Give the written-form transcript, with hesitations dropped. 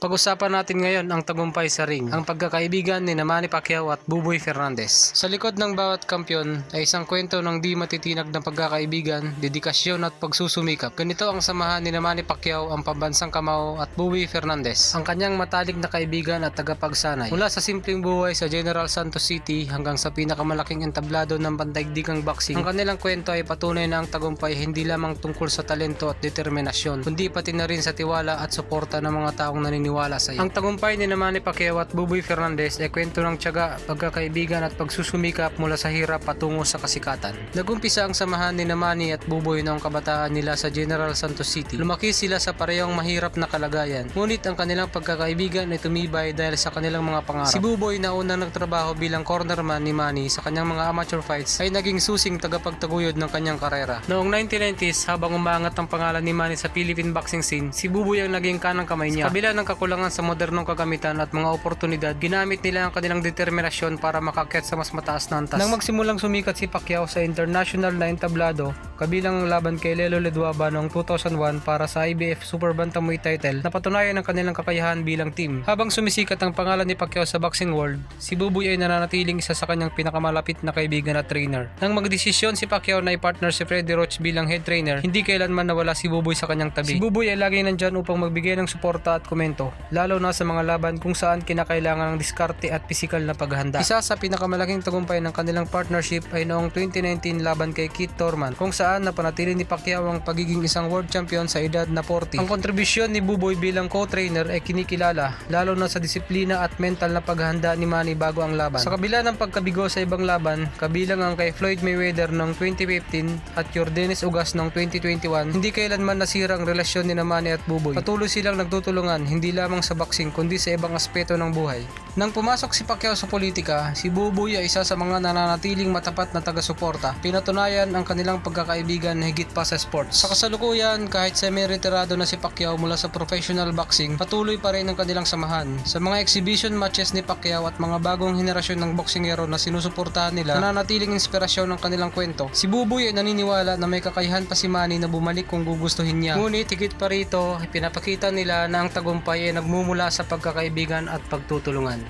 Pag-usapan natin ngayon ang tagumpay sa ring, ang pagkakaibigan ni Manny Pacquiao at Buboy Fernandez. Sa likod ng bawat kampyon ay isang kwento ng di matitinag na pagkakaibigan, dedikasyon at pagsusumikap. Ganito ang samahan ni Manny Pacquiao, ang pambansang kamao, at Buboy Fernandez, ang kanyang matalik na kaibigan at tagapagsanay. Mula sa simpleng buhay sa General Santos City hanggang sa pinakamalaking entablado ng pandaigdigang boxing, ang kanilang kwento ay patunay na ang tagumpay hindi lamang tungkol sa talento at determinasyon, kundi pati na rin sa tiwala at suporta ng mga taong naniniwala sa iyo. Ang tagumpay ni Manny Pacquiao at Buboy Fernandez ay kwento ng tiyaga, pagkakaibigan at pagsusumikap mula sa hirap patungo sa kasikatan. Nagumpisa ang samahan ni Manny at Buboy noong kabataan nila sa General Santos City. Lumaki sila sa parehong mahirap na kalagayan, ngunit ang kanilang pagkakaibigan ay tumibay dahil sa kanilang mga pangarap. Si Buboy na unang nagtrabaho bilang cornerman ni Manny sa kanyang mga amateur fights ay naging susing tagapagtaguyod ng kanyang karera. Noong 1990s, habang umaangat ang pangalan ni Manny sa Philippine boxing scene, si Buboy ang naging kanang kamay niya. Sa kabila ng kakulangan sa modernong kagamitan at mga oportunidad, ginamit nila ang kanilang determinasyon para makakyat sa mas mataas na antas. Nang magsimulang sumikat si Pacquiao sa international na entablado, kabilang ang laban kay Lelo Ledwaba noong 2001 para sa IBF Super Bantamweight title, napatunayan ang kanilang kakayahan bilang team. Habang sumisikat ang pangalan ni Pacquiao sa boxing world, si Buboy ay nananatiling isa sa kanyang pinakamalapit na kaibigan at trainer. Nang magdesisyon si Pacquiao na i-partner si Freddie Roach bilang head trainer, hindi kailanman nawala si Buboy sa kanyang tabi. Si Buboy ay laging nandyan upang magbigay ng suporta at komento, lalo na sa mga laban kung saan kinakailangan ng diskarte at pisikal na paghahanda. Isa sa pinakamalaking tagumpay ng kanilang partnership ay noong 2019 laban kay Keith Thurman, kung saan napanatili ni Pacquiao ang pagiging isang world champion sa edad na 40. Ang kontribusyon ni Buboy bilang co-trainer ay kinikilala, lalo na sa disiplina at mental na paghahanda ni Manny bago ang laban. Sa kabila ng pagkabigo sa ibang laban, kabilang ang kay Floyd Mayweather noong 2015 at Yordenis Ugas noong 2021, hindi kailanman nasira ang relasyon ni Manny at Buboy. Patuloy silang nagtutulungan, hindi lamang sa boxing kundi sa ibang aspeto ng buhay. Nang pumasok si Pacquiao sa politika, si Buboy ay isa sa mga nananatiling matapat na taga-suporta. Pinatunayan ang kanilang pagkakaibigan higit pa sa sports. Sa kasalukuyan, kahit semi-retirado na si Pacquiao mula sa professional boxing, patuloy pa rin ang kanilang samahan. Sa mga exhibition matches ni Pacquiao at mga bagong henerasyon ng boksingero na sinusuportahan nila, nananatiling inspirasyon ng kanilang kwento. Si Buboy ay naniniwala na may kakayahan pa si Manny na bumalik kung gugustuhin niya. Ngunit higit pa rito, pinapakita nila na ang tagumpay ay nagmumula sa pagkakaibigan at pagtutulungan.